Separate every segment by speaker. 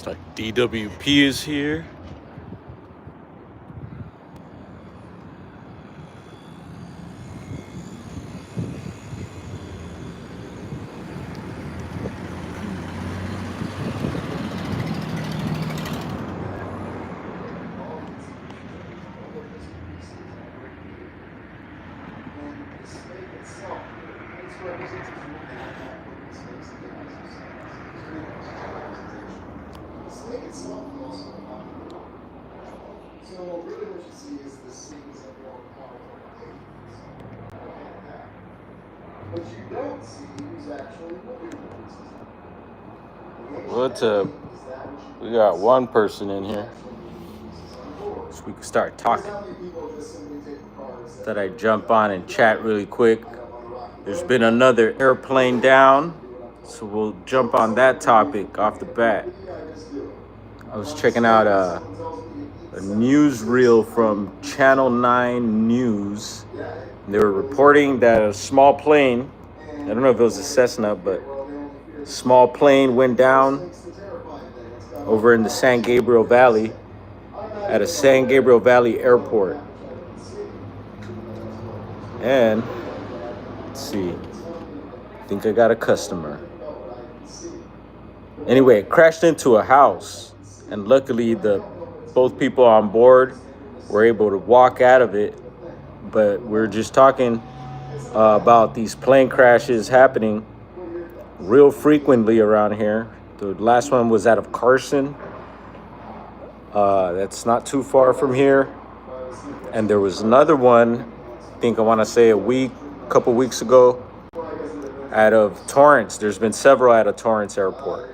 Speaker 1: Like DWP is here.
Speaker 2: So really what you see is the scenes of more powerful agents. What you don't see is actually living pieces.
Speaker 1: What's up? We got one person in here, so we can start talking. Thought I'd jump on and chat really quick. There's been another airplane down, so we'll jump on that topic off the bat. I was checking out a newsreel from Channel 9 News. They were reporting that a small plane, I don't know if it was a Cessna, but a small plane went down over in the San Gabriel Valley at a San Gabriel Valley airport. And let's see, I think I got a customer. Anyway, it crashed into a house, and luckily both people on board were able to walk out of it. But we're just talking about these plane crashes happening real frequently around here. The last one was out of Carson. That's not too far from here. And there was another one, I want to say a couple weeks ago, out of Torrance. There's been several out of Torrance Airport.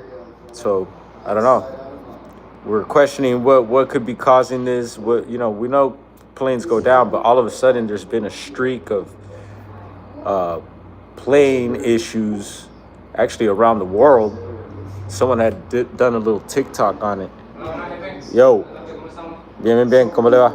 Speaker 1: So I don't know. We're questioning what could be causing this. We know planes go down, but all of a sudden there's been a streak of plane issues actually around the world. Someone had done a little TikTok on it. Yo, bien, ¿cómo le va?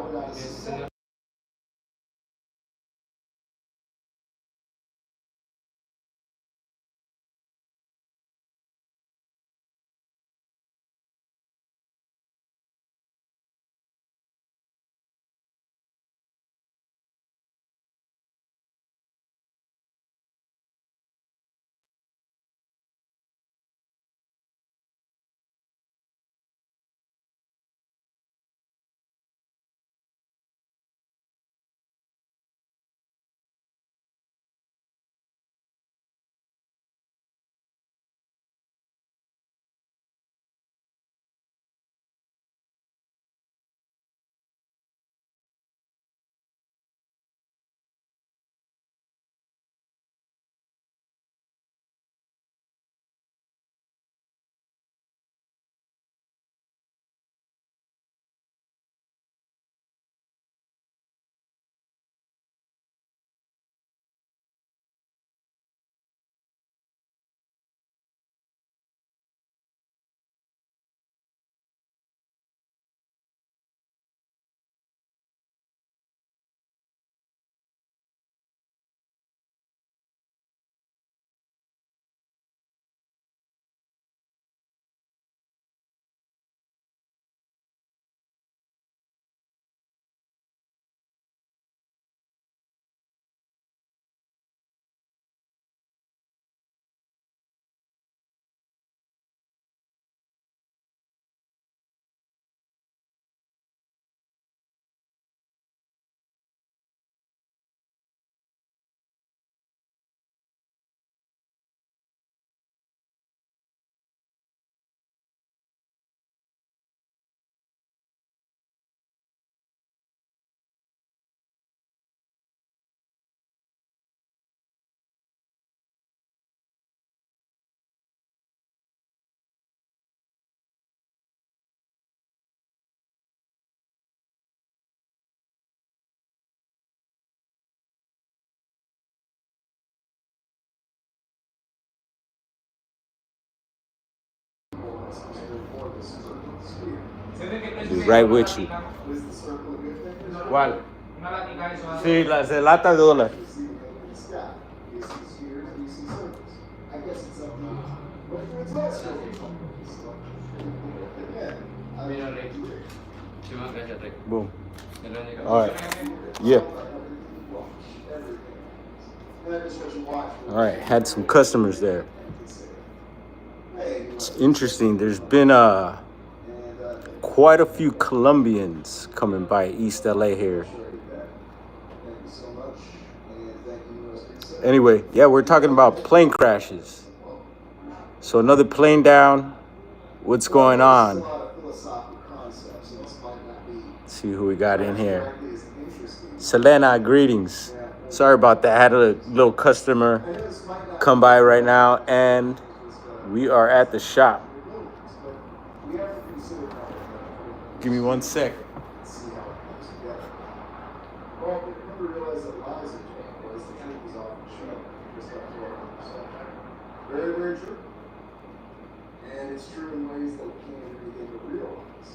Speaker 1: Be right with you. ¿Cuál? Sí, las de lata de $1.
Speaker 2: But it's not so again, I mean,
Speaker 1: Boom. All right. Yeah. All right. Had some customers there. It's interesting. There's been quite a few Colombians coming by East LA here. Anyway, yeah, we're talking about plane crashes. So another plane down. What's going on? Let's see who we got in here. Selena, greetings. Sorry about that. I had a little customer come by right now, and we are at the shop. Give me 1 sec.
Speaker 2: Very, very true. And it's true in ways that we can't even begin to realize.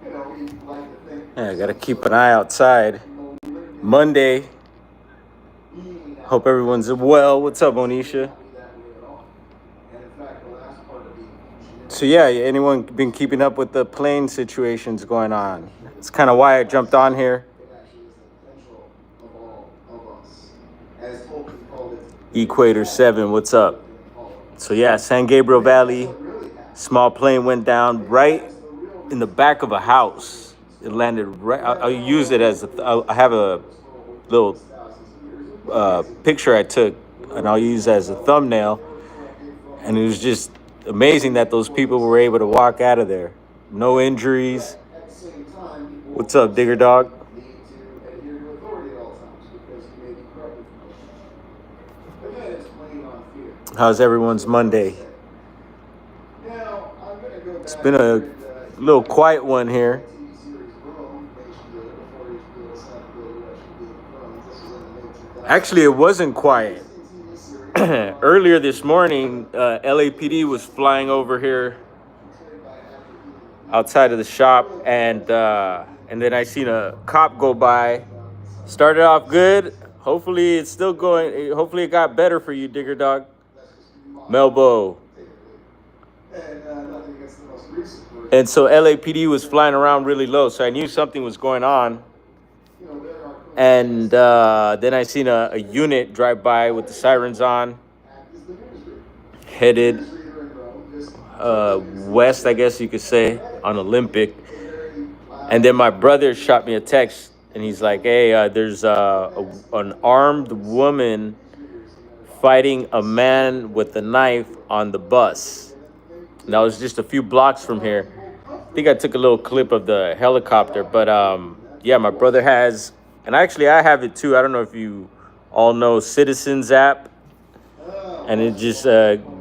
Speaker 2: You know, we like to think.
Speaker 1: Yeah, I gotta keep an eye outside. Monday. Hope everyone's well. What's up, Monisha? So yeah, anyone been keeping up with the plane situations going on? It's kind of why I jumped on here. Equator 7, what's up? So yeah, San Gabriel Valley, small plane went down right in the back of a house. It landed right, I'll use it as, I have a little picture I took, and I'll use as a thumbnail. And it was just amazing that those people were able to walk out of there. No injuries. What's up, Digger Dog? How's everyone's Monday? It's been a little quiet one here. Actually, it wasn't quiet. Earlier this morning, LAPD was flying over here outside of the shop, and then I seen a cop go by. Started off good. Hopefully it's still going. Hopefully it got better for you, Digger Dog. Melbo. And so LAPD was flying around really low, so I knew something was going on. And then I seen a unit drive by with the sirens on, headed west, I guess you could say, on Olympic. And then my brother shot me a text, and he's like, hey, there's an armed woman fighting a man with a knife on the bus. And that was just a few blocks from here. I think I took a little clip of the helicopter, but yeah, my brother has, and actually I have it too. I don't know if you all know Citizens app, and it just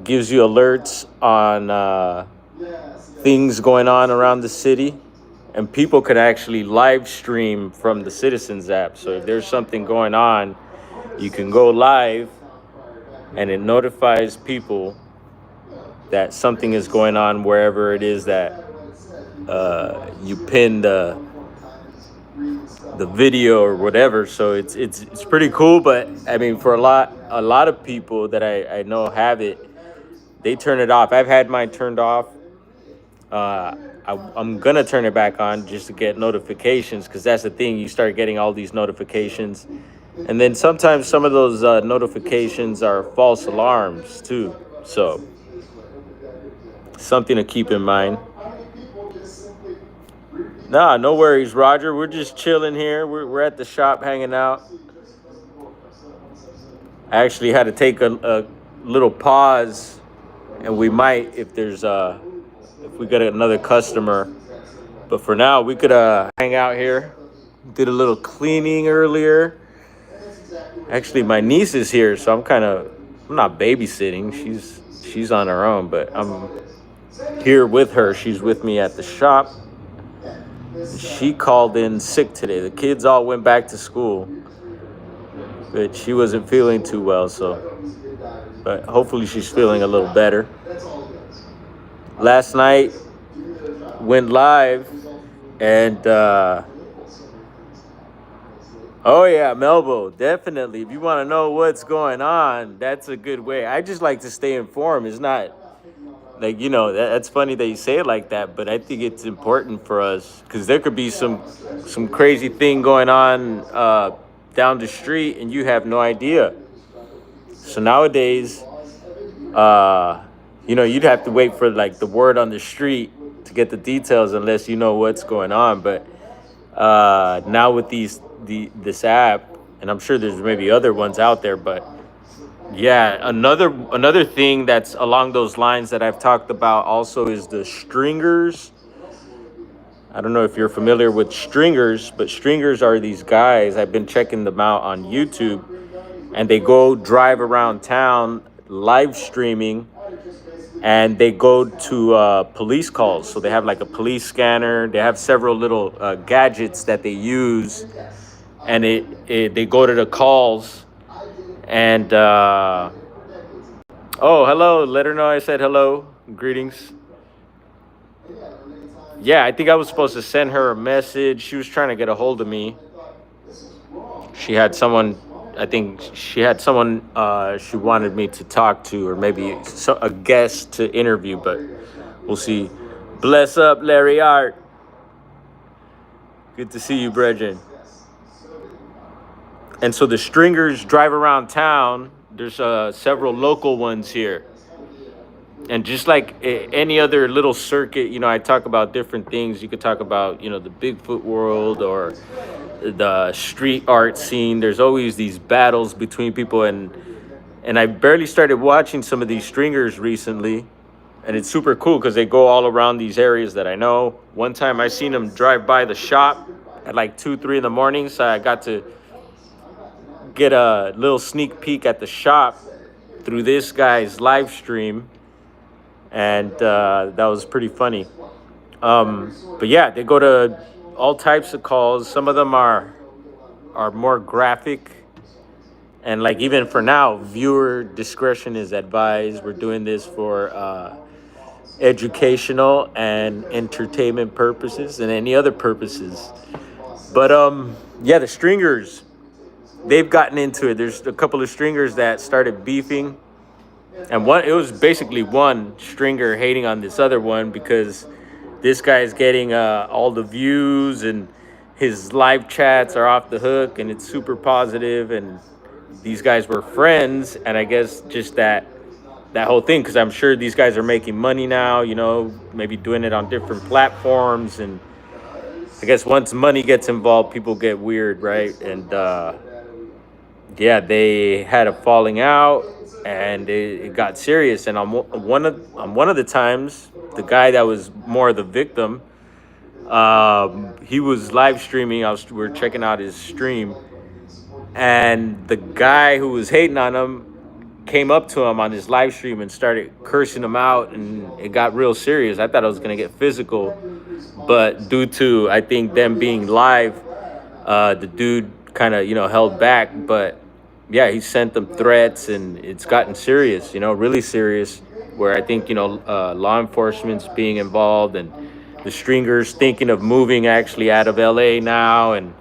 Speaker 1: gives you alerts on things going on around the city, and people can actually live stream from the Citizens app. So if there's something going on, you can go live, and it notifies people that something is going on wherever it is that you pin the video or whatever. So it's pretty cool. But I mean, for a lot of people that I know have it, they turn it off. I've had mine turned off. I'm gonna turn it back on just to get notifications, because that's the thing. You start getting all these notifications, and then sometimes some of those notifications are false alarms too. So something to keep in mind. Nah, no worries, Roger. We're just chilling here. We're at the shop hanging out. I actually had to take a little pause, and we might if we get another customer. But for now, we could hang out here. Did a little cleaning earlier. Actually, my niece is here, so I'm not babysitting. She's on her own, but I'm here with her. She's with me at the shop. She called in sick today. The kids all went back to school, but she wasn't feeling too well, but hopefully she's feeling a little better. Last night went live, and Oh yeah, Melbo, definitely. If you want to know what's going on, that's a good way. I just like to stay informed. It's not like that's funny that you say it like that, but I think it's important for us because there could be some crazy thing going on down the street, and you have no idea. So nowadays, uh, you'd have to wait for like the word on the street to get the details, unless you know what's going on. But now with this app, and I'm sure there's maybe other ones out there, but yeah, another thing that's along those lines that I've talked about also is the stringers. I don't know if you're familiar with stringers, but stringers are these guys. I've been checking them out on YouTube, and they go drive around town live streaming, and they go to police calls. So they have like a police scanner. They have several little gadgets that they use, and they go to the calls. And oh, hello. Let her know I said hello. Greetings. Yeah, I think I was supposed to send her a message. She was trying to get a hold of me. She had someone. I think she had someone she wanted me to talk to, or maybe a guest to interview. But we'll see. Bless up, Larry Art. Good to see you, Brethren. And so the stringers drive around town. There's several local ones here. And just like any other little circuit, I talk about different things. You could talk about, the Bigfoot world or the street art scene. There's always these battles between people. And I barely started watching some of these stringers recently. And it's super cool because they go all around these areas that I know. One time I seen them drive by the shop at like 2, 3 in the morning. So I got to get a little sneak peek at the shop through this guy's live stream. And that was pretty funny. But yeah, they go to all types of calls. Some of them are more graphic. And like even for now, viewer discretion is advised. We're doing this for educational and entertainment purposes and any other purposes. But yeah, the stringers, they've gotten into it. There's a couple of stringers that started beefing. And it was basically one stringer hating on this other one because this guy is getting all the views and his live chats are off the hook and it's super positive. And these guys were friends. And I guess just that whole thing, because I'm sure these guys are making money now, maybe doing it on different platforms. And I guess once money gets involved, people get weird, right? And yeah, they had a falling out. And it got serious. And on one of the times, the guy that was more the victim, he was live streaming. We were checking out his stream, and the guy who was hating on him came up to him on his live stream and started cursing him out, and it got real serious. I thought it was gonna get physical, but due to I think them being live, the dude kind of held back, but. Yeah, he sent them threats, and it's gotten serious, really serious, where I think, law enforcement's being involved, and the stringers thinking of moving actually out of LA now. And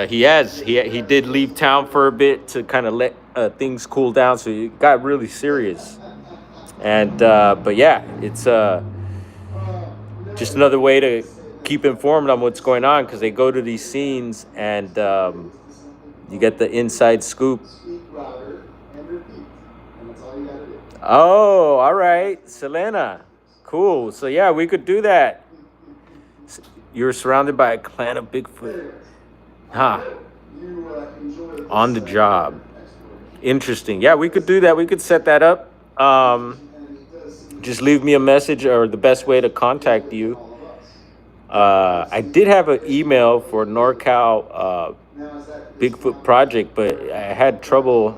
Speaker 1: he did leave town for a bit to kind of let things cool down. So it got really serious. And, but yeah, it's just another way to keep informed on what's going on, because they go to these scenes and, you get the inside scoop. Oh, all right. Selena. Cool. So, yeah, we could do that. You're surrounded by a clan of Bigfoot. Huh. On the job. Interesting. Yeah, we could do that. We could set that up. Just leave me a message, or the best way to contact you. I did have an email for NorCal Bigfoot Project, but I had trouble.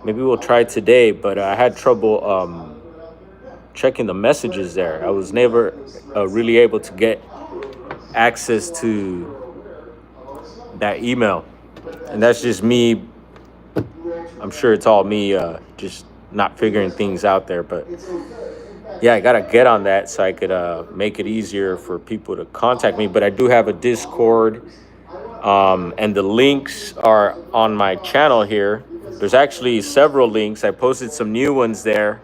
Speaker 1: Maybe we'll try today, but I had trouble checking the messages there. I was never really able to get access to that email. And that's just me. I'm sure it's all me just not figuring things out there. But yeah, I got to get on that so I could make it easier for people to contact me. But I do have a Discord. And the links are on my channel here. There's actually several links. I posted some new ones there.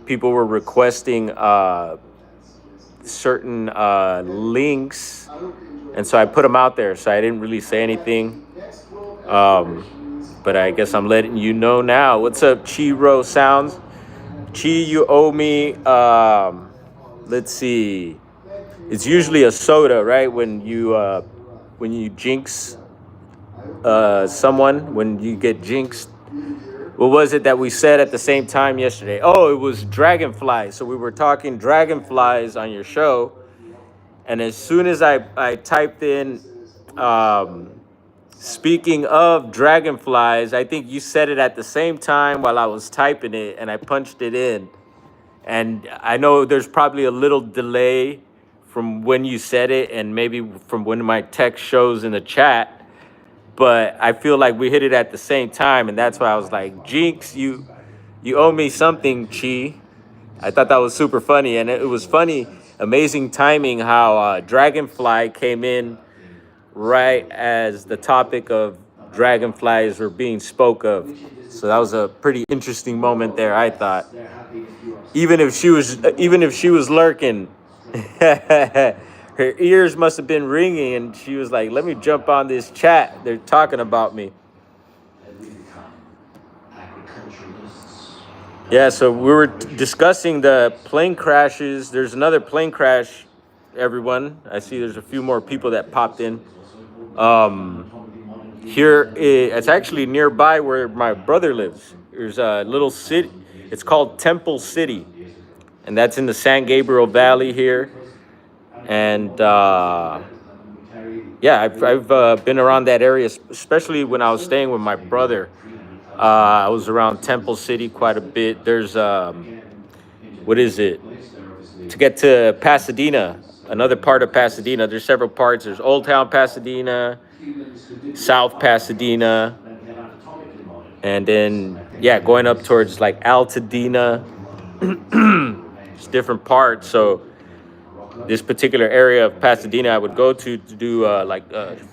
Speaker 1: People were requesting certain links, and so I put them out there. So I didn't really say anything, but I guess I'm letting you know now. What's up, Chiro Sounds? Chi, you owe me. Let's see. It's usually a soda, right? When you jinx someone, when you get jinxed. What was it that we said at the same time yesterday? Oh, it was dragonflies. So we were talking dragonflies on your show. And as soon as I typed in, speaking of dragonflies, I think you said it at the same time while I was typing it, and I punched it in. And I know there's probably a little delay from when you said it and maybe from when my text shows in the chat. But I feel like we hit it at the same time, and that's why I was like, Jinx, you owe me something, Chi. I thought that was super funny, and it was funny, amazing timing how Dragonfly came in right as the topic of dragonflies were being spoke of. So that was a pretty interesting moment there, I thought. Even if she was lurking, her ears must have been ringing, and she was like, "Let me jump on this chat. They're talking about me." Yeah, so we were discussing the plane crashes. There's another plane crash, everyone. I see there's a few more people that popped in. Here, it's actually nearby where my brother lives. There's a little city. It's called Temple City, and that's in the San Gabriel Valley here. And yeah, I've been around that area, especially when I was staying with my brother. I was around Temple City quite a bit. There's what is it? To get to Pasadena, another part of Pasadena. There's several parts. There's Old Town Pasadena, South Pasadena, and then yeah, going up towards like Altadena. It's different parts. So this particular area of Pasadena I would go to do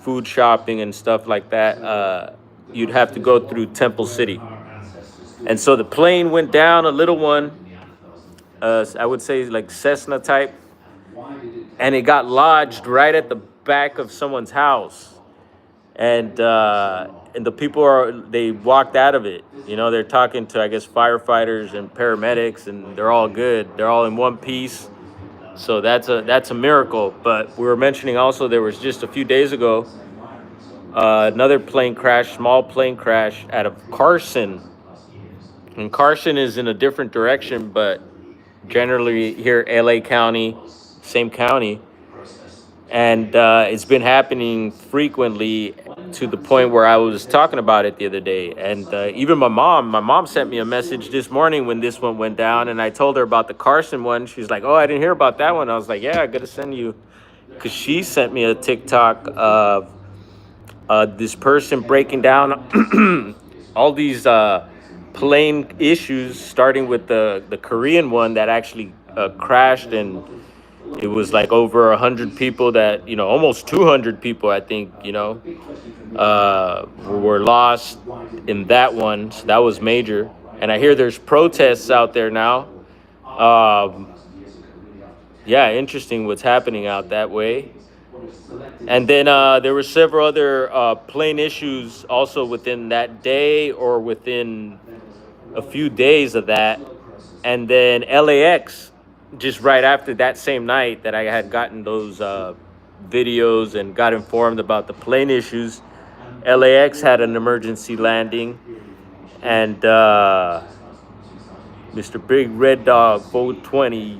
Speaker 1: food shopping and stuff like that. You'd have to go through Temple City. And so the plane went down, a little one, I would say like Cessna type, and it got lodged right at the back of someone's house. And the people they walked out of it. You know, they're talking to, I guess, firefighters and paramedics, and they're all good. They're all in one piece. So that's a miracle. But we were mentioning also there was just a few days ago another plane crash, small plane crash out of Carson. And Carson is in a different direction, but generally here LA County, same county. And it's been happening frequently to the point where I was talking about it the other day. And even my mom sent me a message this morning when this one went down. And I told her about the Carson one. She's like, oh, I didn't hear about that one. I was like, yeah, I got to send you. Because she sent me a TikTok of this person breaking down all these plane issues, starting with the Korean one that actually crashed, and it was like over 100 people that, you know, almost 200 people, I think, you know, were lost in that one. So that was major. And I hear there's protests out there now. Yeah, interesting what's happening out that way. And then there were several other plane issues also within that day or within a few days of that. And then LAX, just right after that same night that I had gotten those videos and got informed about the plane issues, LAX had an emergency landing. And Mr. Big Red Dog 420,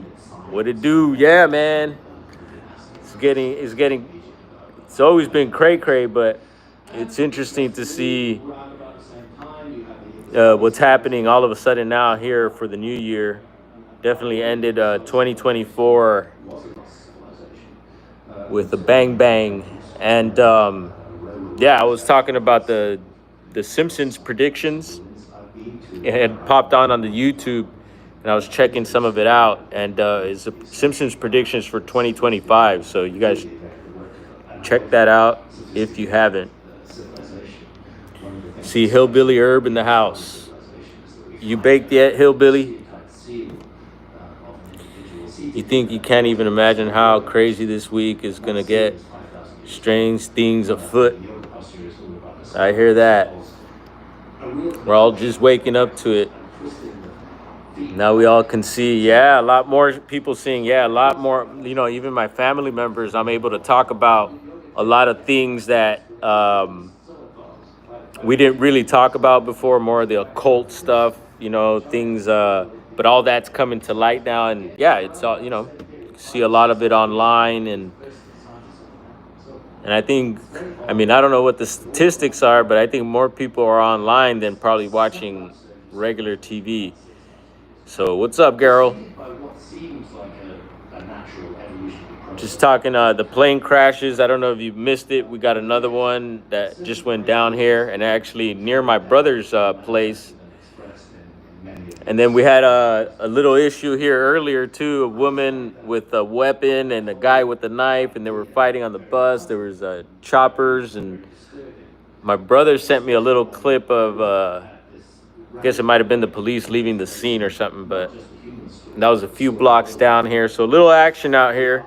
Speaker 1: what it do? Yeah, man. It's always been cray-cray, but it's interesting to see what's happening all of a sudden now here for the new year. Definitely ended 2024 with a bang bang. And yeah, I was talking about the Simpsons predictions. It had popped on the YouTube, and I was checking some of it out. And it's the Simpsons predictions for 2025. So you guys check that out if you haven't. See Hillbilly Herb in the house. You baked yet, Hillbilly? You think you can't even imagine how crazy this week is going to get? Strange things afoot. I hear that. We're all just waking up to it. Now we all can see, a lot more people seeing, a lot more, even my family members, I'm able to talk about a lot of things that we didn't really talk about before, more of the occult stuff, things, but all that's coming to light now. And it's all, see a lot of it online. And I think, I don't know what the statistics are, but I think more people are online than probably watching regular TV. So what's up, Gerald? Just talking the plane crashes. I don't know if you missed it. We got another one that just went down here, and actually near my brother's place. And then we had a little issue here earlier too. A woman with a weapon and a guy with a knife, and they were fighting on the bus. There was choppers, and my brother sent me a little clip of. I guess it might have been the police leaving the scene or something, but that was a few blocks down here. So a little action out here.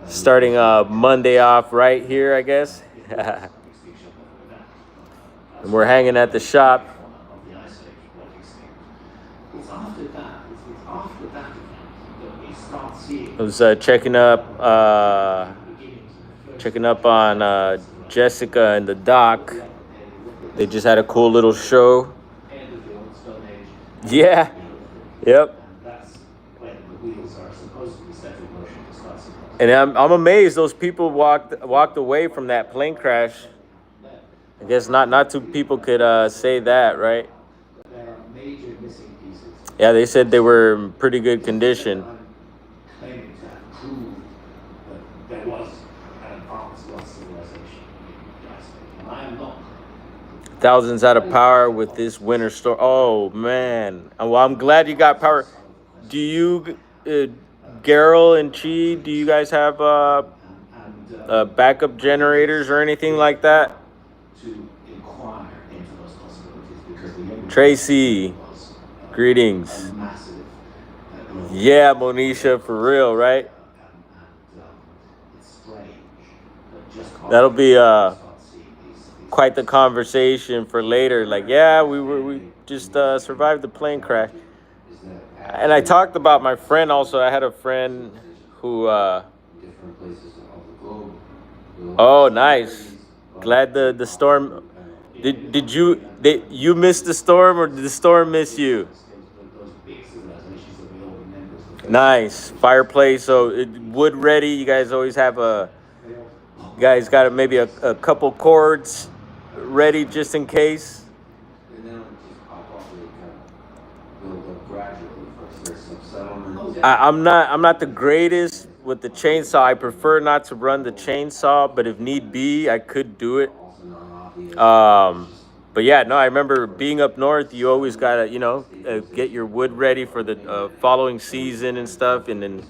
Speaker 1: Starting Monday off right here, I guess. And we're hanging at the shop. I was checking up on Jessica and the doc. They just had a cool little show. Yeah. Yep. And I'm amazed those people walked away from that plane crash. I guess not two people could say that, right? Yeah, they said they were in pretty good condition. Thousands out of power with this winter storm. Oh, man. Well, I'm glad you got power. Do you, Gerald and Chi, do you guys have backup generators or anything like that? Tracy, greetings. Yeah, Monisha, for real, right? That'll be quite the conversation for later. Like, we just survived the plane crash. And I talked about my friend also. I had a friend who oh, nice. Glad the storm. Did you miss the storm, or did the storm miss you? Nice. Fireplace, so wood ready. You guys always have you guys got maybe a couple cords ready just in case. I'm not the greatest with the chainsaw. I prefer not to run the chainsaw, but if need be, I could do it. But I remember being up north, you always gotta, get your wood ready for the following season and stuff. And then,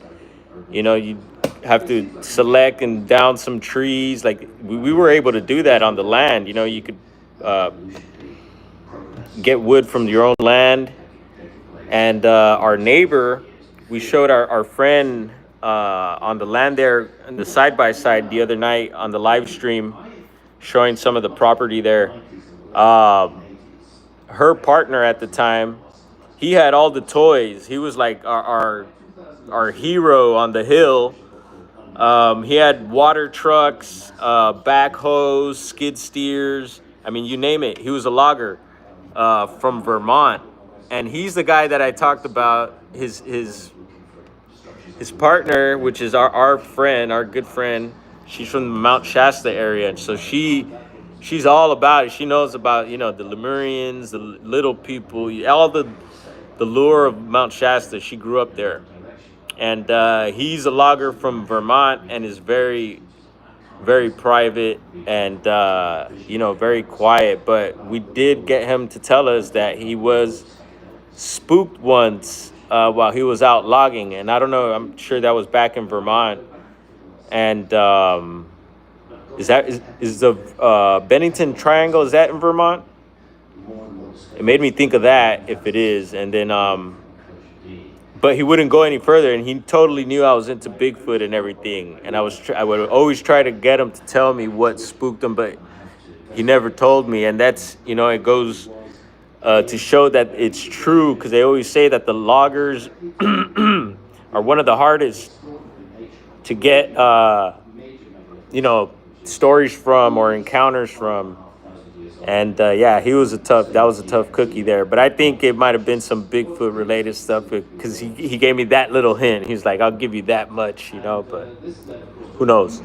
Speaker 1: you have to select and down some trees. Like we were able to do that on the land. You could get wood from your own land. And our neighbor, we showed our friend on the land there in the side-by-side the other night on the live stream, showing some of the property there. Her partner at the time, he had all the toys. He was like our hero on the hill. He had water trucks, backhoes, skid steers. You name it. He was a logger from Vermont. And he's the guy that I talked about, his partner, which is our friend, our good friend. She's from the Mount Shasta area. And so she's all about it. She knows about, the Lemurians, the little people, all the lure of Mount Shasta. She grew up there. And he's a logger from Vermont and is very, very private and, very quiet. But we did get him to tell us that he was spooked once while he was out logging. And I don't know, I'm sure that was back in Vermont. And is the Bennington Triangle, is that in Vermont? It made me think of that if it is. And then but he wouldn't go any further, and he totally knew I was into Bigfoot and everything. And I would always try to get him to tell me what spooked him, but he never told me. And that's, it goes to show that it's true, because they always say that the loggers are one of the hardest to get, stories from or encounters from. And yeah, that was a tough cookie there. But I think it might have been some Bigfoot related stuff, because he gave me that little hint. He's like, I'll give you that much, but who knows?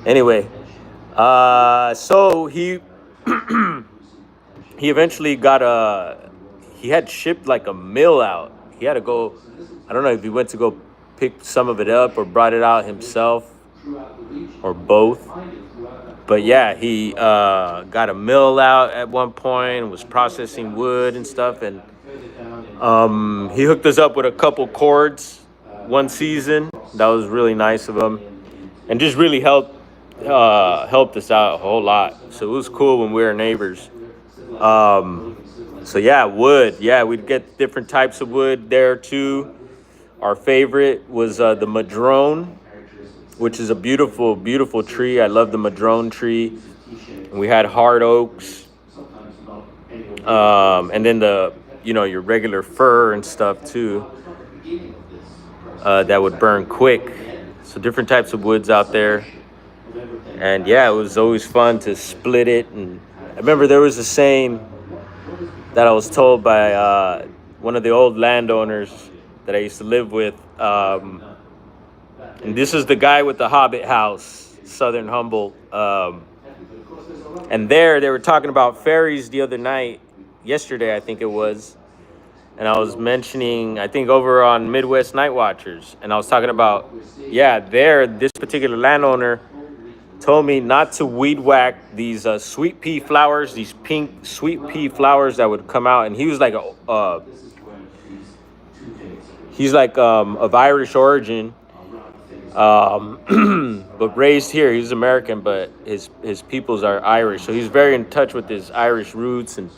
Speaker 1: Anyway, so he he eventually he had shipped like a mill out. He had to go, I don't know if he went to go pick some of it up or brought it out himself or both. But yeah, he got a mill out at one point and was processing wood and stuff. And he hooked us up with a couple cords one season. That was really nice of him, and just really helped us out a whole lot. So it was cool when we were neighbors. So yeah, wood. Yeah, we'd get different types of wood there too. Our favorite was the madrone, which is a beautiful, beautiful tree. I love the madrone tree. And we had hard oaks. And then your regular fir and stuff too, that would burn quick. So different types of woods out there. And yeah, it was always fun to split it. And I remember there was a saying that I was told by one of the old landowners that I used to live with. And this is the guy with the Hobbit house, Southern Humboldt. And they were talking about fairies the other night, yesterday I think it was. And I was mentioning, I think over on Midwest Night Watchers. And I was talking about, this particular landowner told me not to weed whack these sweet pea flowers, these pink sweet pea flowers that would come out. And he was like, of Irish origin. But raised here. He's American, but his peoples are Irish, so he's very in touch with his Irish roots. And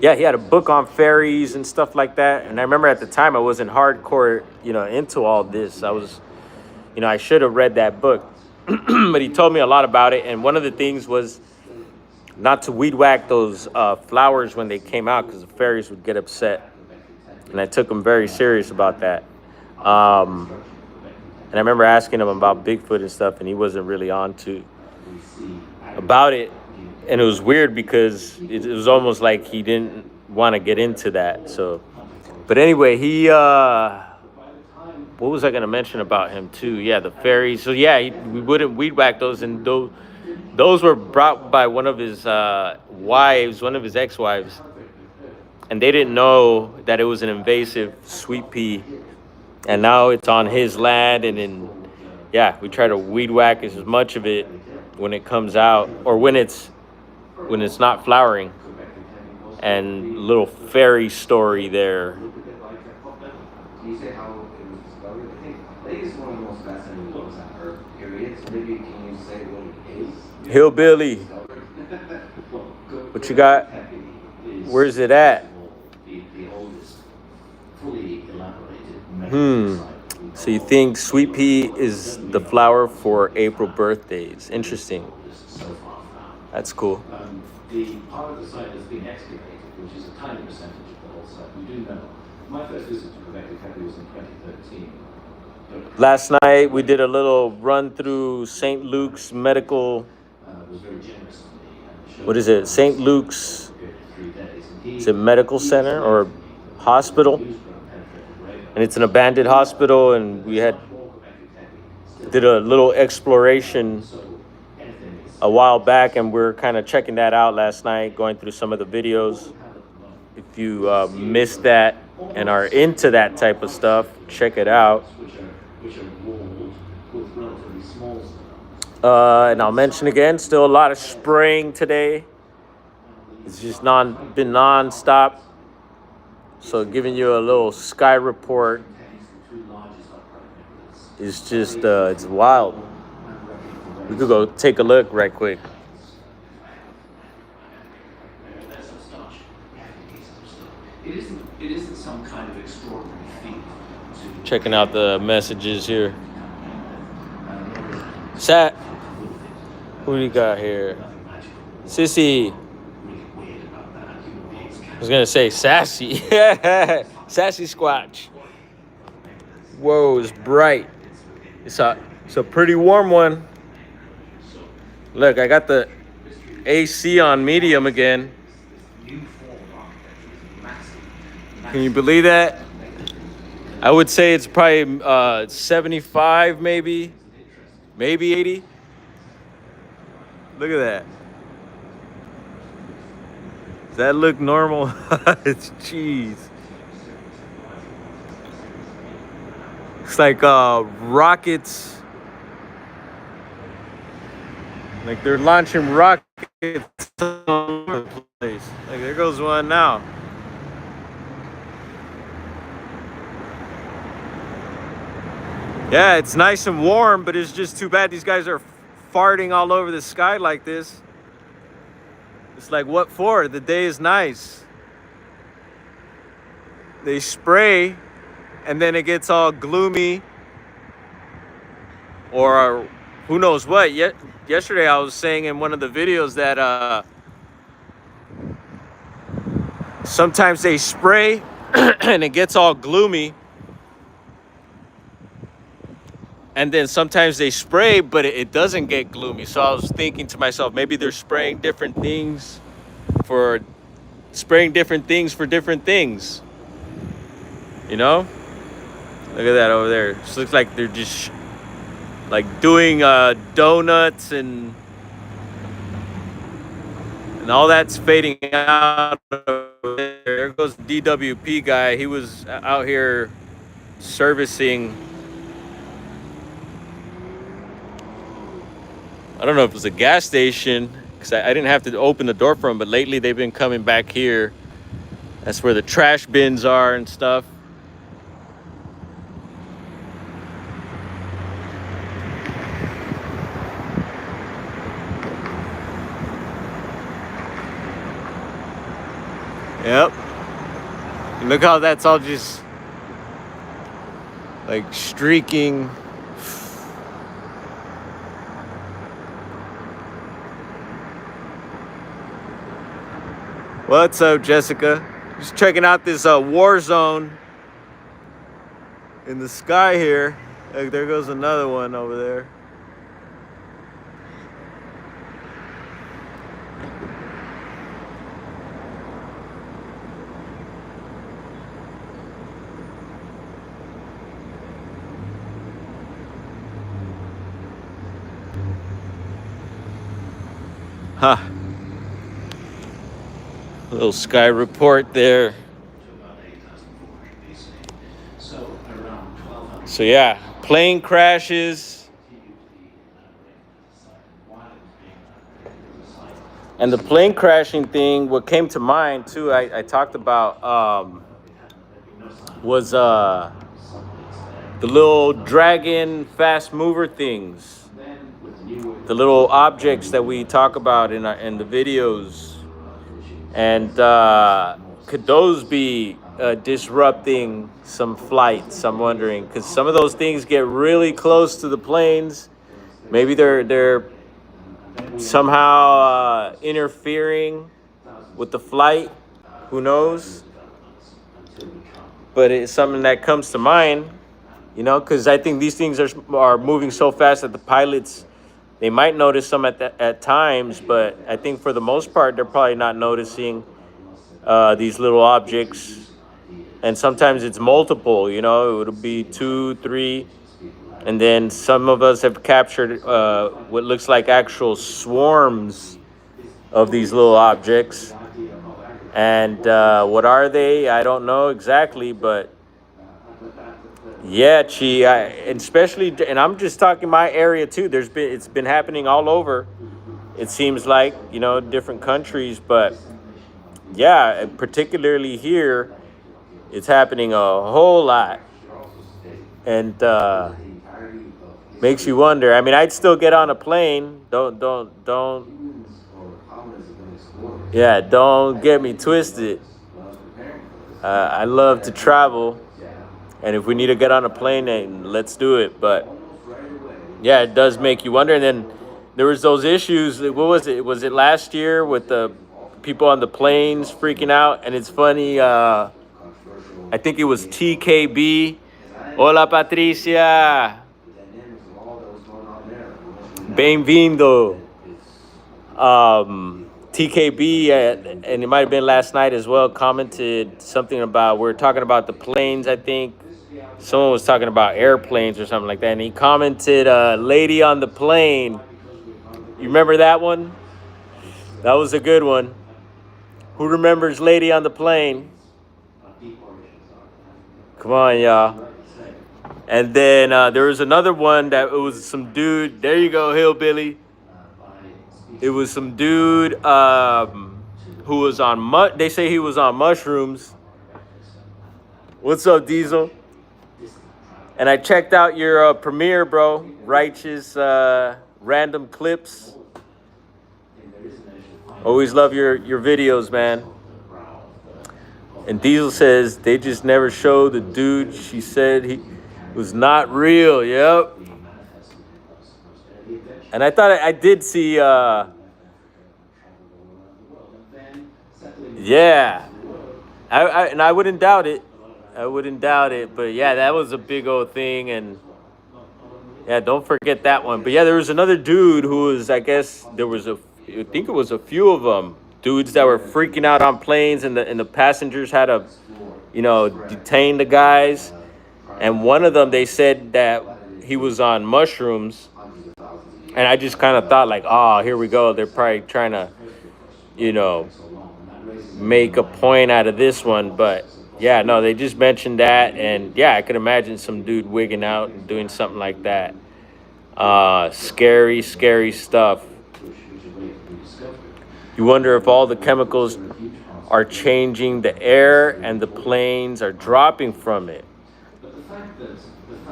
Speaker 1: yeah, he had a book on fairies and stuff like that. And I remember at the time I wasn't hardcore into all this. I was I should have read that book. But he told me a lot about it, and one of the things was not to weed whack those flowers when they came out, because the fairies would get upset. And I took him very serious about that. And I remember asking him about Bigfoot and stuff, and he wasn't really on to about it. And it was weird because it was almost like he didn't want to get into that. So, but anyway, what was I going to mention about him too? Yeah, the fairies. So yeah, we wouldn't weed whack those, and those were brought by one of his wives, one of his ex-wives. And they didn't know that it was an invasive sweet pea. And now it's on his land, and we try to weed whack as much of it when it comes out, or when it's not flowering. And little fairy story there. Hillbilly, what you got? Where's it at? So you think sweet pea is the flower for April birthdays? Interesting. That's cool.
Speaker 3: The part of the site has been excavated, which is a tiny percentage of the whole site. We do know. My first visit to Quebec was in 2013.
Speaker 1: Last night we did a little run through St. Luke's Medical. What is it? St. Luke's. Is it medical center or hospital? And it's an abandoned hospital, and we did a little exploration a while back, and we're kind of checking that out last night, going through some of the videos. If you missed that and are into that type of stuff, check it out. And I'll mention again, still a lot of spraying today. It's just been non-stop. So giving you a little sky report is just, it's wild. We could go take a look right quick.
Speaker 3: That's astonishing. It isn't some kind of extraordinary feat to
Speaker 1: Checking out the messages here. Sat, who do you got here? Sissy. I was gonna say sassy. Sassy Squatch. Whoa, it's bright. It's a pretty warm one. Look, I got the AC on medium again. Can you believe that? I would say it's probably 75, maybe 80. Look at that. Does that look normal? It's cheese. It's like rockets. Like they're launching rockets all over the place. Like there goes one now. Yeah, it's nice and warm, but it's just too bad these guys are farting all over the sky like this. It's like, what for? The day is nice. They spray, and then it gets all gloomy. Or who knows what. Yesterday I was saying in one of the videos that sometimes they spray, and it gets all gloomy. And then sometimes they spray, but it doesn't get gloomy. So I was thinking to myself, maybe they're spraying different things for different things. You know? Look at that over there. It just looks like they're just like doing donuts and all that's fading out over there. There goes the DWP guy. He was out here servicing. I don't know if it was a gas station, because I didn't have to open the door for them, but lately they've been coming back here. That's where the trash bins are and stuff. Yep. And look how that's all just like streaking. What's up, Jessica? Just checking out this war zone in the sky here. Like, there goes another one over there. Huh. A little sky report there. So yeah, plane crashes. And the plane crashing thing, what came to mind too, I talked about was the little dragon fast mover things. The little objects that we talk about in the videos. And could those be disrupting some flights? I'm wondering, because some of those things get really close to the planes. Maybe they're somehow interfering with the flight. Who knows? But it's something that comes to mind, you know, because I think these things are moving so fast that the pilots, they might notice some at times, but I think for the most part, they're probably not noticing these little objects. And sometimes it's multiple, you know, it'll be 2, 3. And then some of us have captured what looks like actual swarms of these little objects. And what are they? I don't know exactly, but yeah, and I'm just talking my area too. It's been happening all over. It seems like, you know, different countries, but yeah, particularly here, it's happening a whole lot. And Makes you wonder. I mean, I'd still get on a plane. Don't.
Speaker 3: Humans or hominids have been explorers.
Speaker 1: Yeah, don't get me twisted.
Speaker 3: When I was preparing for this,
Speaker 1: I love to travel,
Speaker 3: yeah,
Speaker 1: and if we need to get on a plane, then let's do it. But
Speaker 3: almost right away,
Speaker 1: yeah, it does make you wonder. And then there was those issues. What was it? Was it last year with the people on the planes freaking out? And it's funny. I
Speaker 3: controversial,
Speaker 1: think it was TKB. Hola, Patricia.
Speaker 3: the dynamics of all that was going on there.
Speaker 1: Bem-vindo.
Speaker 3: It's
Speaker 1: TKB, and it might have been last night as well, commented something about, we're talking about the planes, I think. Someone was talking about airplanes or something like that, and he commented, lady on the plane. You remember that one? That was a good one. Who remembers lady on the plane? Come on, y'all. And then there was another one that it was some dude. There you go, hillbilly. It was some dude who was on they say he was on mushrooms. What's up, Diesel? And I checked out your premiere, bro. Righteous random clips. Always love your videos, man. And Diesel says they just never showed the dude. She said he was not real. Yep. And I thought I did see, yeah. And I wouldn't doubt it. I wouldn't doubt it. But yeah, that was a big old thing. And yeah, don't forget that one. But yeah, there was another dude who was, I guess, I think it was a few of them. Dudes that were freaking out on planes, and the passengers had to, detain the guys. And one of them, they said that he was on mushrooms. And I just kind of thought like, oh, here we go. They're probably trying to, make a point out of this one. But yeah, no, they just mentioned that. And yeah, I could imagine some dude wigging out and doing something like that. Scary, scary stuff. You wonder if all the chemicals are changing the air and the planes are dropping from it.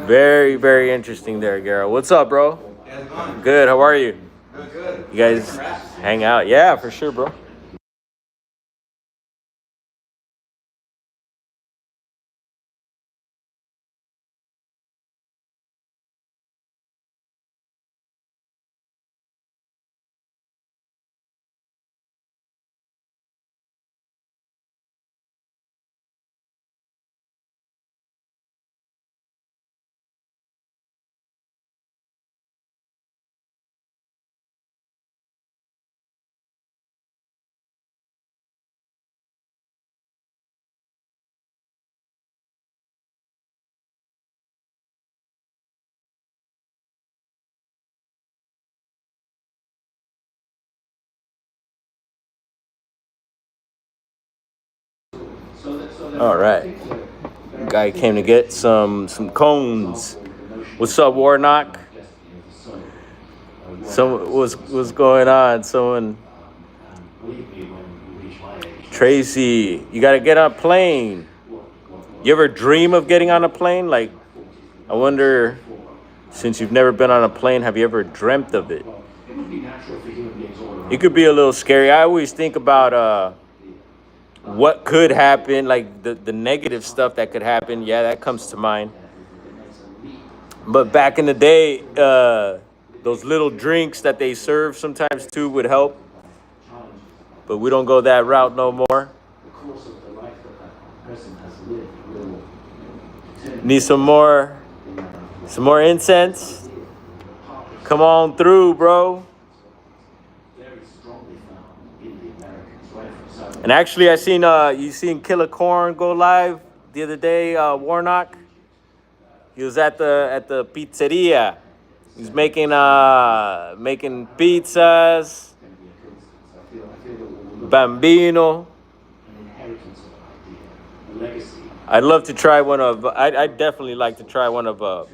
Speaker 1: Very, very interesting there, Garo. What's up, bro?
Speaker 4: How's it going?
Speaker 1: Good. How are you?
Speaker 4: Good.
Speaker 1: You guys hang out? Yeah, for sure, bro. All right. Guy came to get some cones. What's up, Warnock? What's going on? Someone. Tracy, you gotta get on a plane. You ever dream of getting on a plane? Like, I wonder, since you've never been on a plane, have you ever dreamt of it? It could be a little scary. I always think about what could happen, like the negative stuff that could happen. Yeah, that comes to mind. But back in the day, those little drinks that they serve sometimes too would help. But we don't go that route no more. Need some more incense? Come on through, bro. And actually, I seen you seen Killer Corn go live the other day. Warnock. He was at the pizzeria. He's making pizzas. Bambino. I'd love to try one of. I'd definitely like to try one of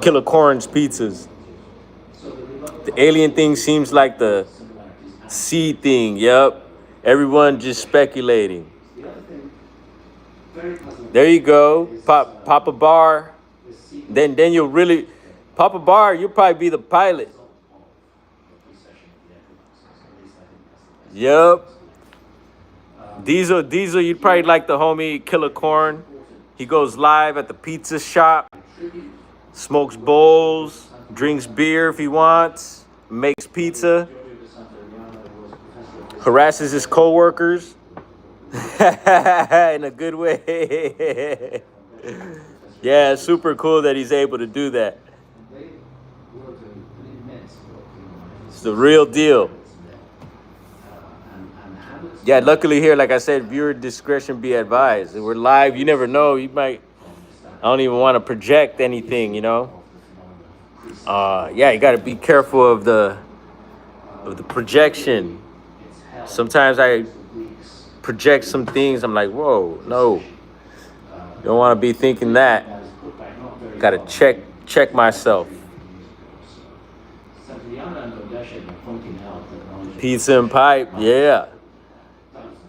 Speaker 1: Killer Corn's pizzas. The alien thing seems like the sea thing. Yep. Everyone just speculating. There you go. Pop a bar. Then you'll really pop a bar. You'll probably be the pilot. Yep. Diesel, you'd probably like the homie Killer Corn. He goes live at the pizza shop, smokes bowls, drinks beer if he wants, makes pizza, harasses his coworkers in a good way. Yeah, it's super cool that he's able to do that. It's the real deal. Yeah, luckily here, like I said, viewer discretion be advised. We're live. You never know. You might. I don't even want to project anything, you know. Yeah, you got to be careful of the projection. Sometimes I project some things. I'm like, whoa, no. Don't want to be thinking that. Got to check myself. Pizza and pipe, yeah.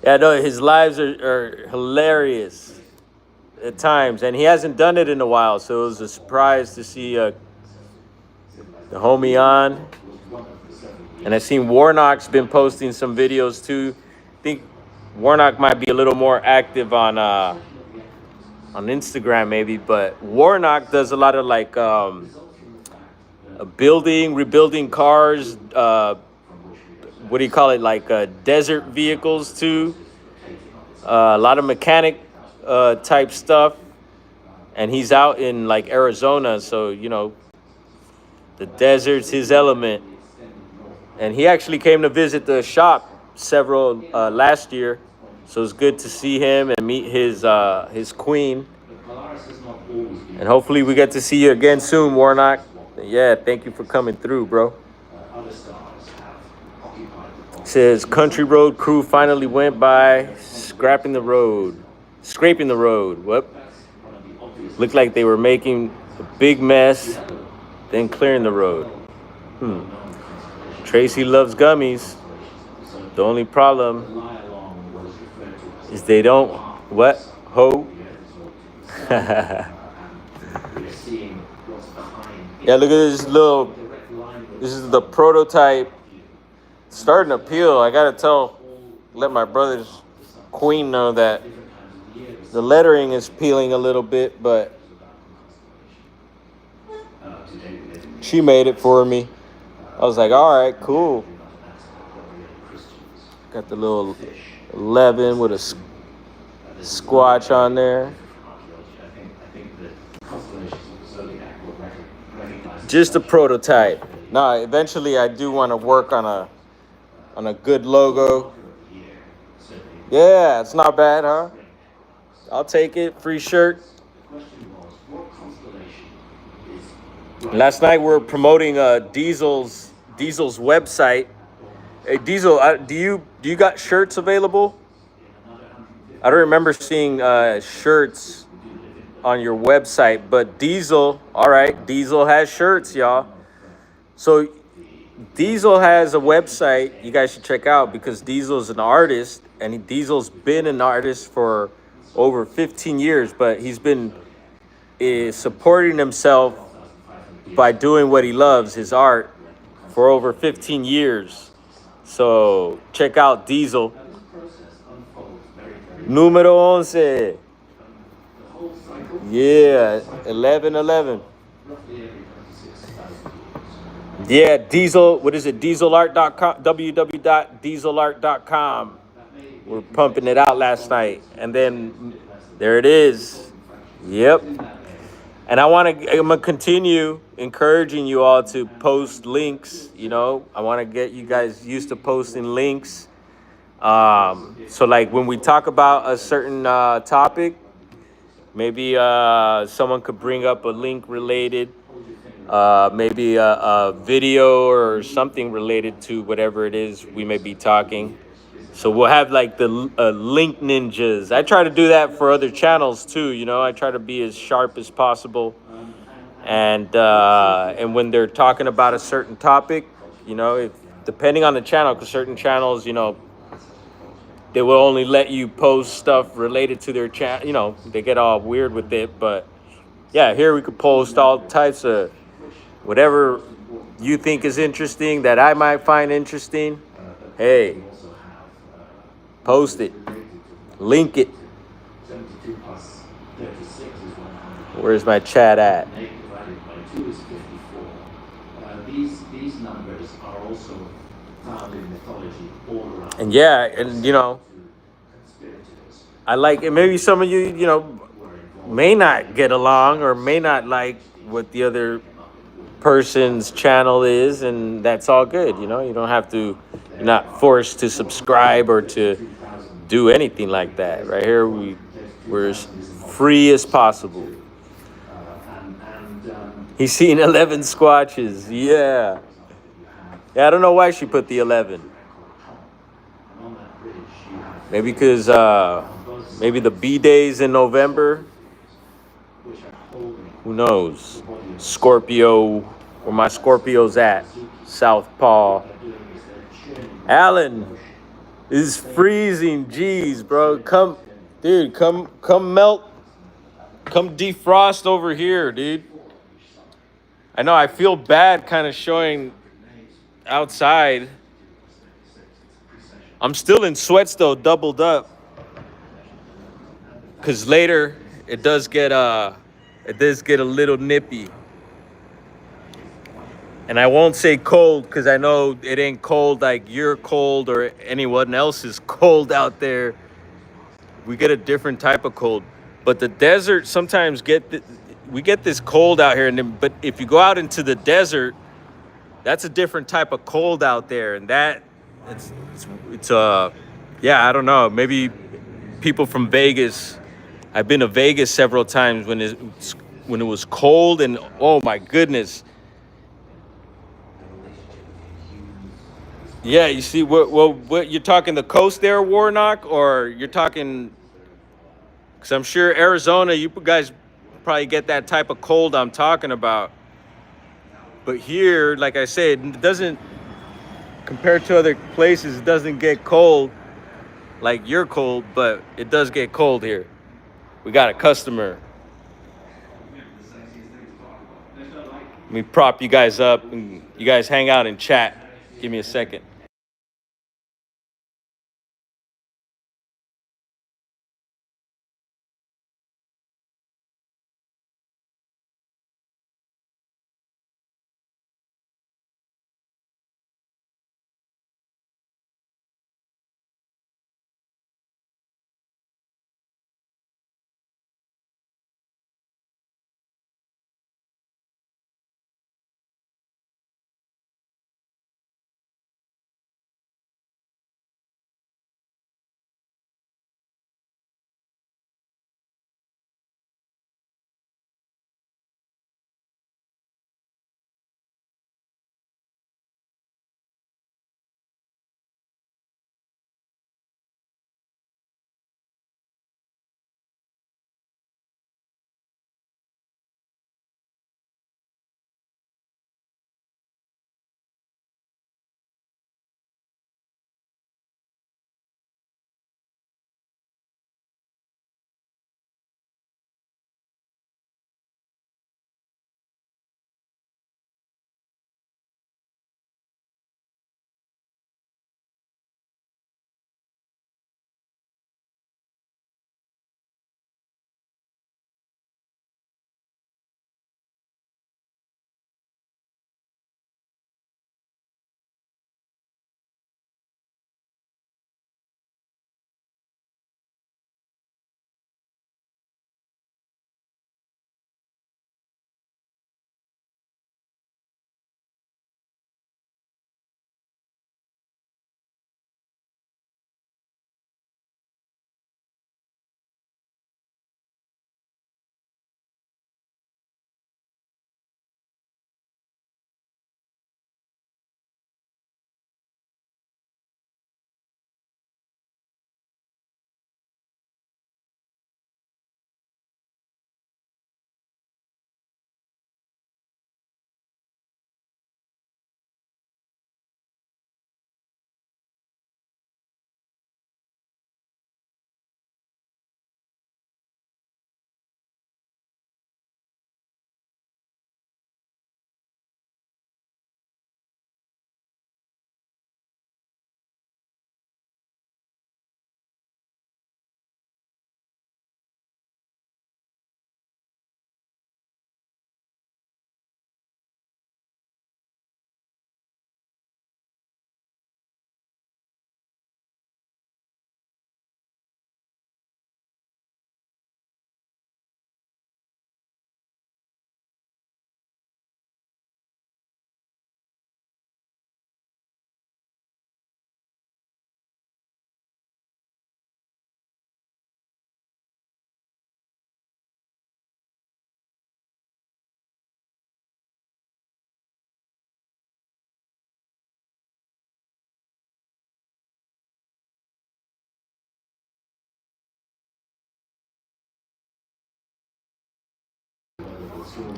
Speaker 1: Yeah, no, his lives are hilarious at times, and he hasn't done it in a while, so it was a surprise to see the homie on. And I've seen Warnock's been posting some videos too. I think Warnock might be a little more active on Instagram maybe, but Warnock does a lot of like rebuilding cars, what do you call it, like desert vehicles too, a lot of mechanic type stuff. And he's out in like Arizona, so you know the desert's his element. And he actually came to visit the shop several last year, so it's good to see him and meet his queen. And hopefully we get to see you again soon, Warnock. Yeah, thank you for coming through, bro. It says Country Road crew finally went by, scraping the road. Whoop. Looked like they were making a big mess, then clearing the road. Tracy loves gummies. The only problem is they don't what? Ho? Yeah, look at this is the prototype. Starting to peel. I gotta let my brother's queen know that the lettering is peeling a little bit, but she made it for me. I was like, all right, cool. Got the little 11 with a squatch on there. Just a prototype. Now, eventually I do want to work on a good logo. Yeah, it's not bad, huh? I'll take it. Free shirt. Last night we were promoting Diesel's website. Hey Diesel, do you got shirts available? I don't remember seeing shirts on your website, but Diesel, all right, Diesel has shirts, y'all. So Diesel has a website you guys should check out because Diesel's an artist, and Diesel's been an artist for over 15 years, but he's been supporting himself by doing what he loves, his art, for over 15 years. So check out Diesel. Número 11. Yeah, 1111. Yeah, Diesel, what is it? Dieselart.com, www.dieselart.com. We're pumping it out last night. And then there it is. Yep. And I'm going to continue encouraging you all to post links. You know, I want to get you guys used to posting links. So like when we talk about a certain topic, maybe someone could bring up a link related, maybe a video or something related to whatever it is we may be talking. So we'll have like the link ninjas. I try to do that for other channels too. You know, I try to be as sharp as possible. And when they're talking about a certain topic, you know, depending on the channel, because certain channels, you know, they will only let you post stuff related to their channel. You know, they get all weird with it, but yeah, here we could post all types of whatever you think is interesting that I might find interesting. Hey, post it, link it.
Speaker 3: 72 plus 36 is 100.
Speaker 1: Where's my chat at?
Speaker 3: 8 divided by 2 is 54. These numbers are also found in mythology all around.
Speaker 1: And yeah, and you know, I like, and maybe some of you, you know, may not get along or may not like what the other person's channel is, and that's all good. You know, you don't have to, you're not forced to subscribe or to do anything like that. Right here, we're as free as possible. He's seen 11 squatches. Yeah. Yeah, I don't know why she put the 11. Maybe because maybe the B days in November. Who knows? Scorpio, where my Scorpio's at. Southpaw. Alan, it's freezing. Jeez, bro. Come, dude, come melt. Come defrost over here, dude. I know I feel bad kind of showing outside. I'm still in sweats though, doubled up. Cause later it does get a little nippy. And I won't say cold because I know it ain't cold like you're cold or anyone else is cold out there. We get a different type of cold. But the desert sometimes we get this cold out here, and then, but if you go out into the desert, that's a different type of cold out there, and that it's yeah, I don't know, maybe people from Vegas. I've been to Vegas several times when it was cold, and oh my goodness. Yeah, you see, what you're talking the coast there, Warnock, or you're talking? Because I'm sure Arizona, you guys probably get that type of cold I'm talking about. But here, like I said, it doesn't, compared to other places, it doesn't get cold like you're cold, but it does get cold here. We got a customer. Let me prop you guys up and you guys hang out and chat. Give me a second.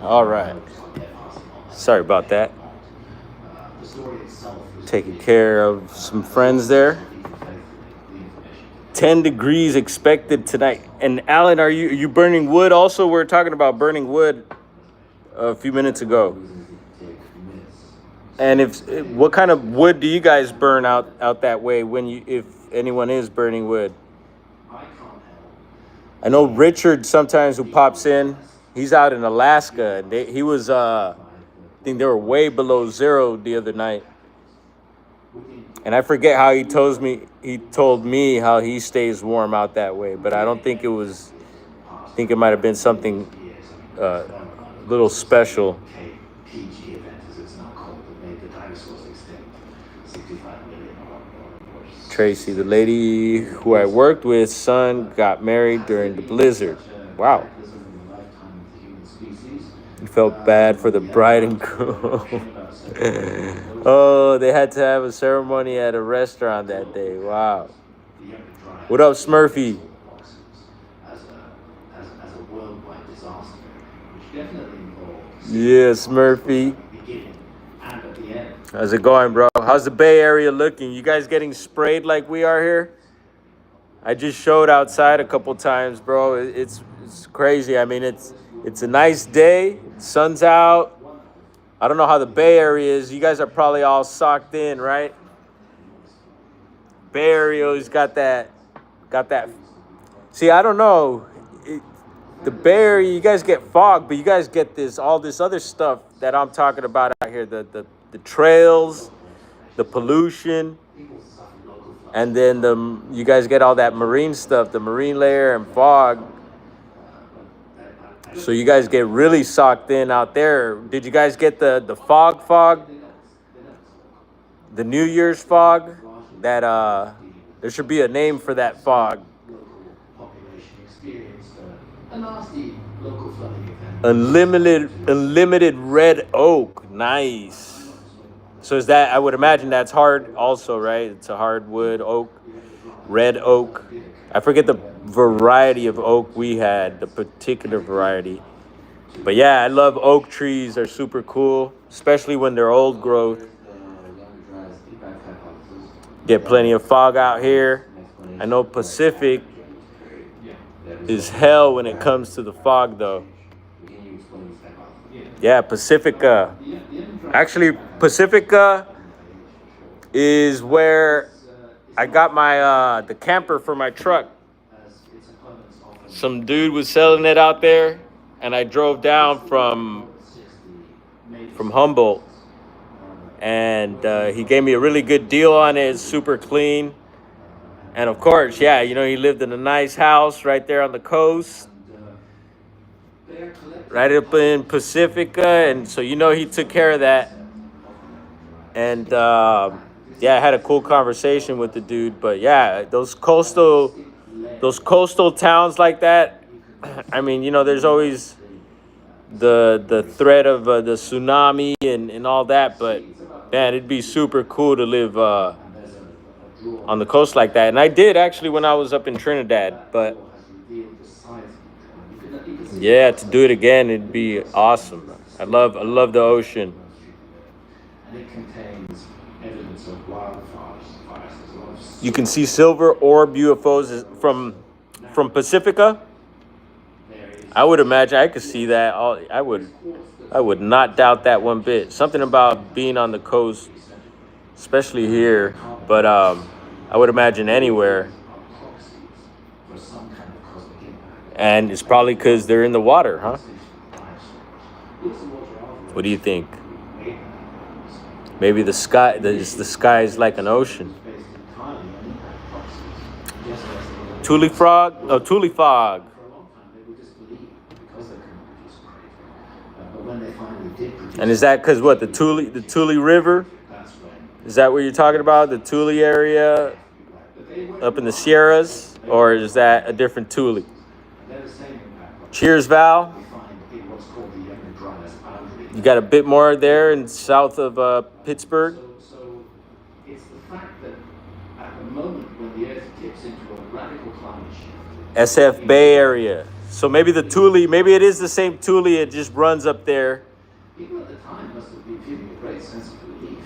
Speaker 1: All right. Sorry about that. Taking care of some friends there. 10 degrees expected tonight. And Alan, are you burning wood also? We were talking about burning wood a few minutes ago. And what kind of wood do you guys burn out that way if anyone is burning wood? I know Richard sometimes who pops in. He's out in Alaska. He was I think they were way below zero the other night. And I forget how he told me how he stays warm out that way, but I don't think I think it might have been something a little special. Tracy, the lady who I worked with, son got married during the blizzard. Wow. You felt bad for the bride and groom. Oh, they had to have a ceremony at a restaurant that day. Wow. What up, Smurfy? Yeah, Smurfy. How's it going, bro? How's the Bay Area looking? You guys getting sprayed like we are here? I just showed outside a couple times, bro. It's crazy. I mean, it's a nice day. Sun's out. I don't know how the Bay Area is. You guys are probably all socked in, right? Bay Area's got that. See, I don't know. The Bay Area, you guys get fog, but you guys get all this other stuff that I'm talking about out here. The trails, the pollution, and then you guys get all that marine stuff, the marine layer and fog. So you guys get really socked in out there. Did you guys get the fog? The New Year's fog? That there should be a name for that fog. Unlimited red oak. Nice. So is that, I would imagine that's hard also, right? It's a hardwood oak, red oak. I forget the variety of oak we had, the particular variety. But yeah, I love oak trees. They're super cool, especially when they're old growth. Get plenty of fog out here. I know Pacific is hell when it comes to the fog, though. Yeah, Pacifica. Actually, Pacifica is where I got my the camper for my truck. Some dude was selling it out there, and I drove down from Humboldt, and he gave me a really good deal on it. It's super clean, and of course, yeah, he lived in a nice house right there on the coast, right up in Pacifica, and so he took care of that. And yeah, I had a cool conversation with the dude. But yeah, those coastal towns like that, I mean, there's always the threat of the tsunami and all that. But man, it'd be super cool to live on the coast like that. And I did actually when I was up in Trinidad. But yeah, to do it again, it'd be awesome. I love the ocean. And it contains evidence of wildfires. You can see silver orb UFOs from Pacifica. I would imagine I could see that. I would not doubt that one bit. Something about being on the coast, especially here, but I would imagine anywhere. And it's probably because they're in the water, huh? What do you think? Maybe the sky is like an ocean. Tule frog? Oh, Tule fog. And is that because what? The Tule River? Is that what you're talking about? The Tule area up in the Sierras? Or is that a different Tule? Cheers, Val. You got a bit more there in south of Pittsburgh. So it's the fact that at the moment when
Speaker 3: the Earth tips into a radical climate shift.
Speaker 1: SF Bay Area. So maybe the Thule, maybe it is the same Thule, it just runs up there.
Speaker 3: People at the time must have been feeling a great sense of relief.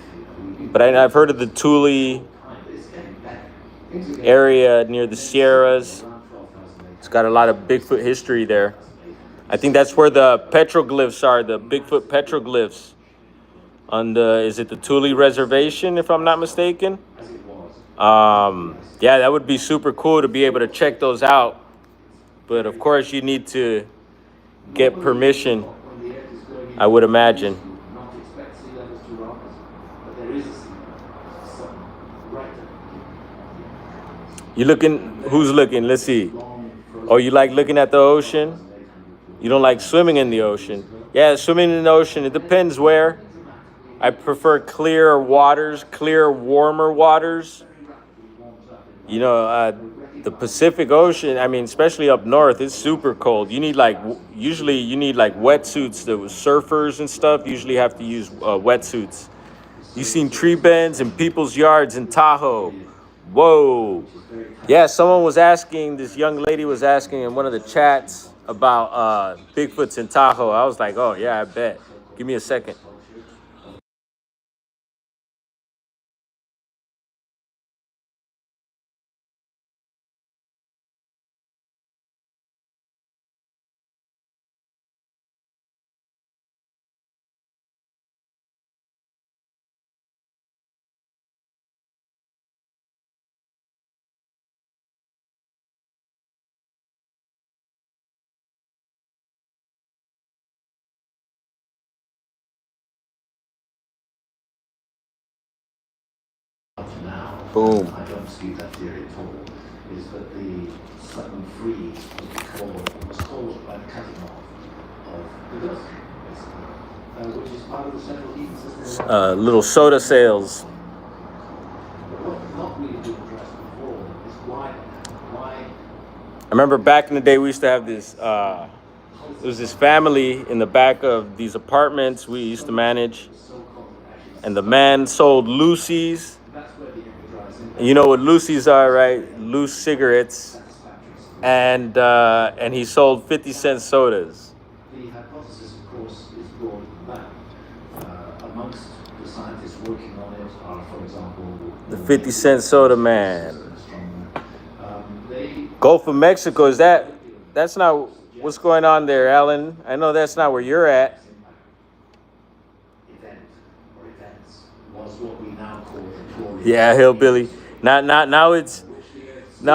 Speaker 1: But I've heard of the Thule area near the Sierras. It's got a lot of Bigfoot history there. I think that's where the petroglyphs are, the Bigfoot petroglyphs. On the, is it the Thule Reservation, if I'm not mistaken? Yeah, that would be super cool to be able to check those out. But of course, you need to get permission, I would imagine. You looking? Who's looking? Let's see. Oh, you like looking at the ocean? You don't like swimming in the ocean? Yeah, swimming in the ocean, it depends where. I prefer clear waters, clear, warmer waters. You know, the Pacific Ocean, I mean, especially up north, it's super cold. You need usually you need like wetsuits. The surfers and stuff usually have to use wetsuits. You seen tree bends in people's yards in Tahoe. Whoa. Yeah, someone was asking, this young lady was asking in one of the chats about Bigfoots in Tahoe. I was like, oh yeah, I bet. Give me a second. Boom.
Speaker 3: I don't dispute that theory at all. Is that the sudden freeze was caused by the cutting off of the dust, basically, which is part of the central heating system.
Speaker 1: Little soda sales.
Speaker 3: What not really been addressed before is why.
Speaker 1: I remember back in the day we used to have this. There was this family in the back of these apartments we used to manage, and the man sold Lucy's. You know what Lucy's are, right? Loose cigarettes, and he sold 50-cent sodas.
Speaker 3: The hypothesis, of course, is broad that amongst the scientists working on it are, for example,
Speaker 1: The 50-cent soda man. Gulf of Mexico, that's not what's going on there, Alan? I know that's not where you're at.
Speaker 3: Events was what we now call the Tory.
Speaker 1: Yeah, hillbilly. Now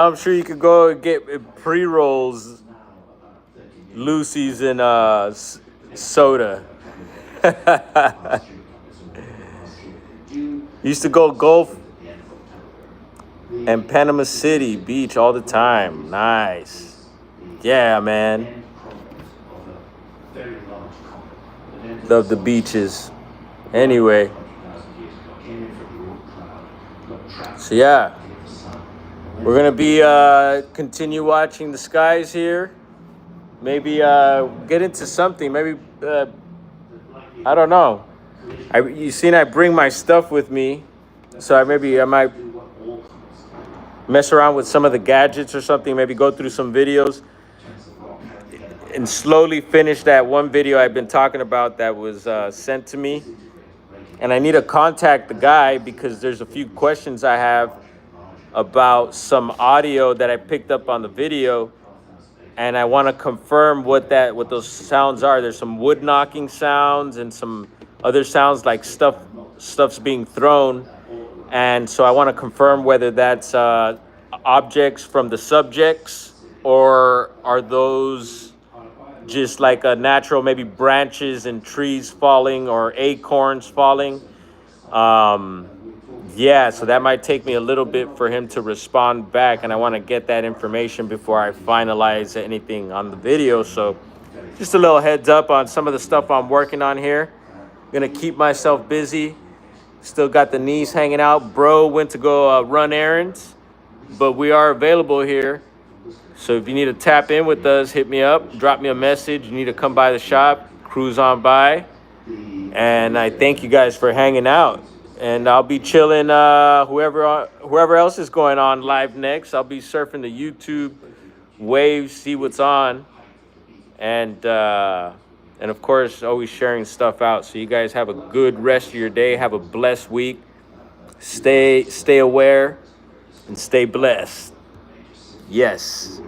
Speaker 1: I'm sure you could go and get pre-rolls, Lucy's and soda. Used to go Gulf and Panama City Beach all the time. Nice. Yeah, man. Love the beaches. Anyway. So yeah, we're gonna be continue watching the skies here. Maybe get into something. Maybe I don't know. You seen I bring my stuff with me, so I might mess around with some of the gadgets or something. Maybe go through some videos and slowly finish that one video I've been talking about that was sent to me. And I need to contact the guy because there's a few questions I have about some audio that I picked up on the video, and I want to confirm what those sounds are. There's some wood knocking sounds and some other sounds like stuff's being thrown, and so I want to confirm whether that's objects from the subjects, or are those just like a natural, maybe branches and trees falling or acorns falling. Yeah, so that might take me a little bit for him to respond back, and I want to get that information before I finalize anything on the video. So just a little heads up on some of the stuff I'm working on here. Gonna keep myself busy. Still got the knees hanging out. Bro went to go run errands, but we are available here. So if you need to tap in with us, hit me up, drop me a message. You need to come by the shop, cruise on by. And I thank you guys for hanging out. And I'll be chilling. Whoever else is going on live next, I'll be surfing the YouTube waves, see what's on, and of course, always sharing stuff out. So you guys have a good rest of your day. Have a blessed week. Stay aware and stay blessed. Yes.